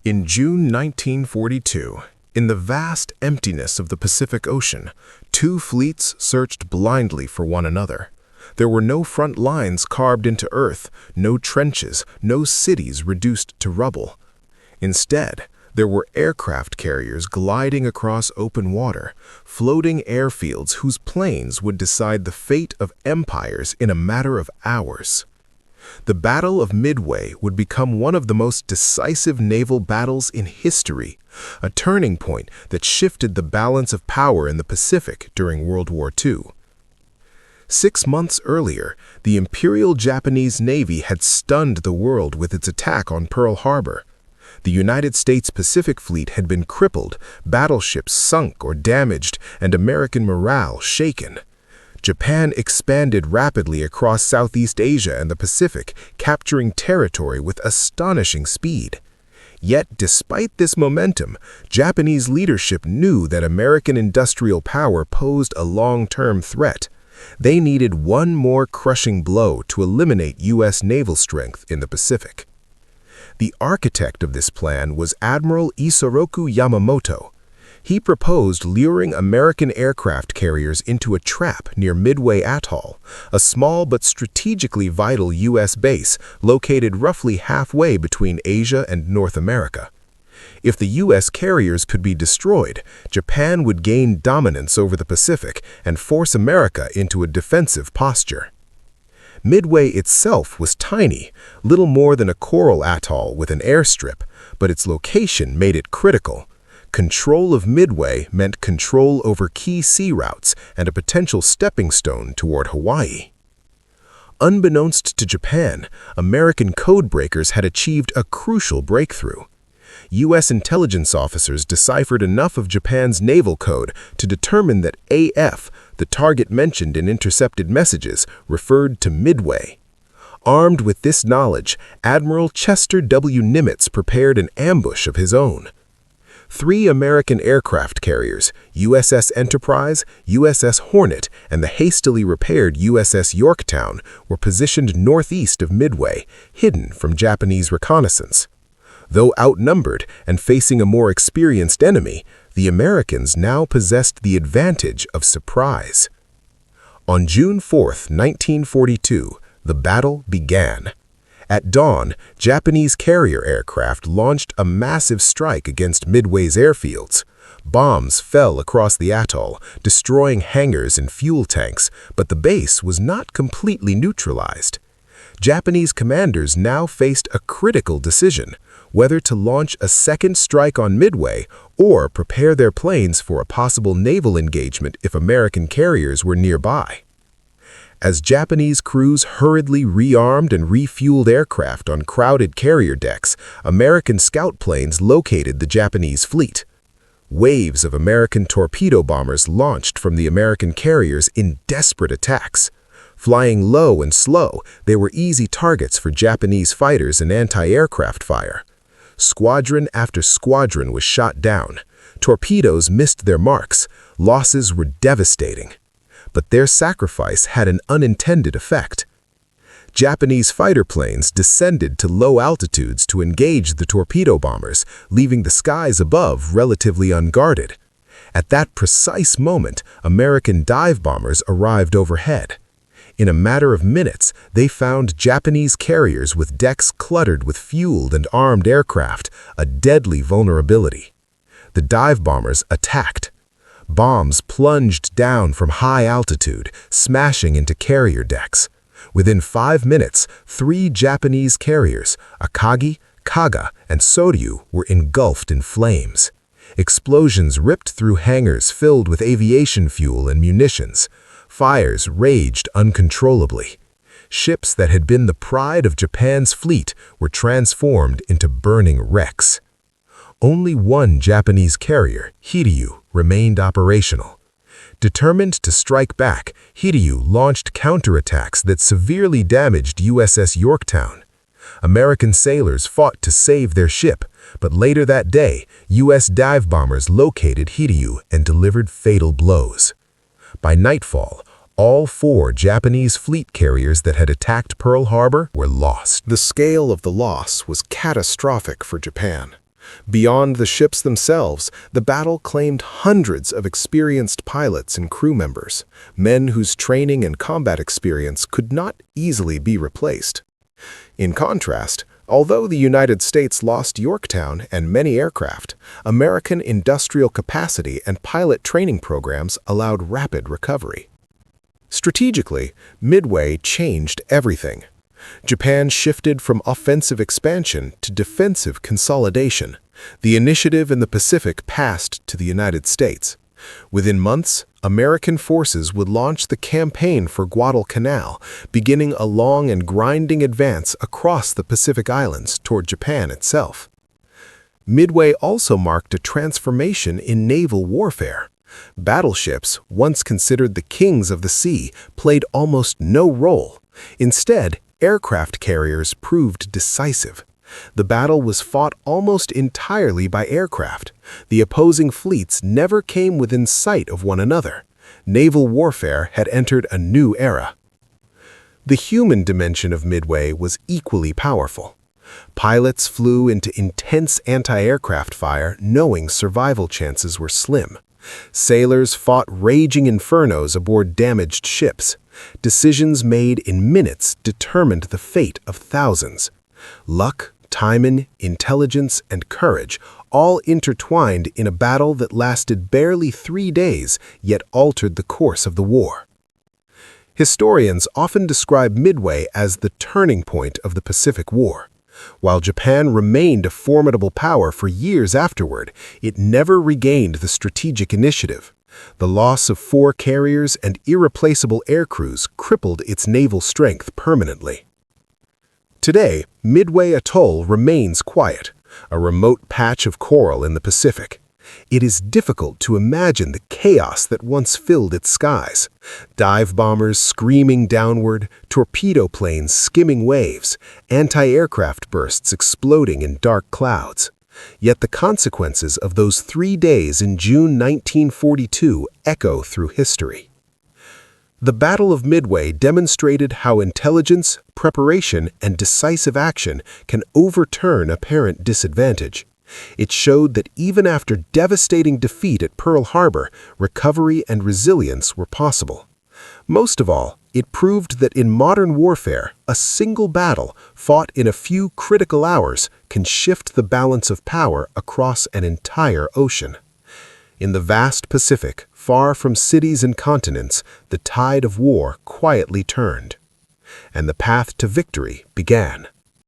In June 1942, in the vast emptiness of the Pacific Ocean, two fleets searched blindly for one another. There were no front lines carved into earth, no trenches, no cities reduced to rubble. Instead, there were aircraft carriers gliding across open water, floating airfields whose planes would decide the fate of empires in a matter of hours. The Battle of Midway would become one of the most decisive naval battles in history, a turning point that shifted the balance of power in the Pacific during World War II. 6 months earlier, the Imperial Japanese Navy had stunned the world with its attack on Pearl Harbor. The United States Pacific Fleet had been crippled, battleships sunk or damaged, and American morale shaken. Japan expanded rapidly across Southeast Asia and the Pacific, capturing territory with astonishing speed. Yet, despite this momentum, Japanese leadership knew that American industrial power posed a long-term threat. They needed one more crushing blow to eliminate U.S. naval strength in the Pacific. The architect of this plan was Admiral Isoroku Yamamoto. He proposed luring American aircraft carriers into a trap near Midway Atoll, a small but strategically vital U.S. base located roughly halfway between Asia and North America. If the U.S. carriers could be destroyed, Japan would gain dominance over the Pacific and force America into a defensive posture. Midway itself was tiny, little more than a coral atoll with an airstrip, but its location made it critical. Control of Midway meant control over key sea routes and a potential stepping stone toward Hawaii. Unbeknownst to Japan, American codebreakers had achieved a crucial breakthrough. U.S. intelligence officers deciphered enough of Japan's naval code to determine that AF, the target mentioned in intercepted messages, referred to Midway. Armed with this knowledge, Admiral Chester W. Nimitz prepared an ambush of his own. 3 American aircraft carriers, USS Enterprise, USS Hornet, and the hastily repaired USS Yorktown, were positioned northeast of Midway, hidden from Japanese reconnaissance. Though outnumbered and facing a more experienced enemy, the Americans now possessed the advantage of surprise. On June 4, 1942, the battle began. At dawn, Japanese carrier aircraft launched a massive strike against Midway's airfields. Bombs fell across the atoll, destroying hangars and fuel tanks, but the base was not completely neutralized. Japanese commanders now faced a critical decision, whether to launch a second strike on Midway or prepare their planes for a possible naval engagement if American carriers were nearby. As Japanese crews hurriedly rearmed and refueled aircraft on crowded carrier decks, American scout planes located the Japanese fleet. Waves of American torpedo bombers launched from the American carriers in desperate attacks. Flying low and slow, they were easy targets for Japanese fighters and anti-aircraft fire. Squadron after squadron was shot down. Torpedoes missed their marks. Losses were devastating. But their sacrifice had an unintended effect. Japanese fighter planes descended to low altitudes to engage the torpedo bombers, leaving the skies above relatively unguarded. At that precise moment, American dive bombers arrived overhead. In a matter of minutes, they found Japanese carriers with decks cluttered with fueled and armed aircraft, a deadly vulnerability. The dive bombers attacked. Bombs plunged down from high altitude, smashing into carrier decks. Within 5 minutes, 3 Japanese carriers, Akagi, Kaga, and Soryu, were engulfed in flames. Explosions ripped through hangars filled with aviation fuel and munitions. Fires raged uncontrollably. Ships that had been the pride of Japan's fleet were transformed into burning wrecks. Only one Japanese carrier, Hiryu, remained operational. Determined to strike back, Hiryu launched counterattacks that severely damaged USS Yorktown. American sailors fought to save their ship, but later that day, U.S. dive bombers located Hiryu and delivered fatal blows. By nightfall, all 4 Japanese fleet carriers that had attacked Pearl Harbor were lost. The scale of the loss was catastrophic for Japan. Beyond the ships themselves, the battle claimed hundreds of experienced pilots and crew members, men whose training and combat experience could not easily be replaced. In contrast, although the United States lost Yorktown and many aircraft, American industrial capacity and pilot training programs allowed rapid recovery. Strategically, Midway changed everything. Japan shifted from offensive expansion to defensive consolidation. The initiative in the Pacific passed to the United States. Within months, American forces would launch the campaign for Guadalcanal, beginning a long and grinding advance across the Pacific Islands toward Japan itself. Midway also marked a transformation in naval warfare. Battleships, once considered the kings of the sea, played almost no role. Instead, aircraft carriers proved decisive. The battle was fought almost entirely by aircraft. The opposing fleets never came within sight of one another. Naval warfare had entered a new era. The human dimension of Midway was equally powerful. Pilots flew into intense anti-aircraft fire knowing survival chances were slim. Sailors fought raging infernos aboard damaged ships. Decisions made in minutes determined the fate of thousands. Luck, timing, intelligence, and courage all intertwined in a battle that lasted barely 3 days, yet altered the course of the war. Historians often describe Midway as the turning point of the Pacific War. While Japan remained a formidable power for years afterward, it never regained the strategic initiative. The loss of 4 carriers and irreplaceable aircrews crippled its naval strength permanently. Today, Midway Atoll remains quiet, a remote patch of coral in the Pacific. It is difficult to imagine the chaos that once filled its skies. Dive bombers screaming downward, torpedo planes skimming waves, anti-aircraft bursts exploding in dark clouds. Yet the consequences of those 3 days in June 1942 echo through history. The Battle of Midway demonstrated how intelligence, preparation, and decisive action can overturn apparent disadvantage. It showed that even after devastating defeat at Pearl Harbor, recovery and resilience were possible. Most of all, it proved that in modern warfare, a single battle fought in a few critical hours can shift the balance of power across an entire ocean. In the vast Pacific, far from cities and continents, the tide of war quietly turned, and the path to victory began.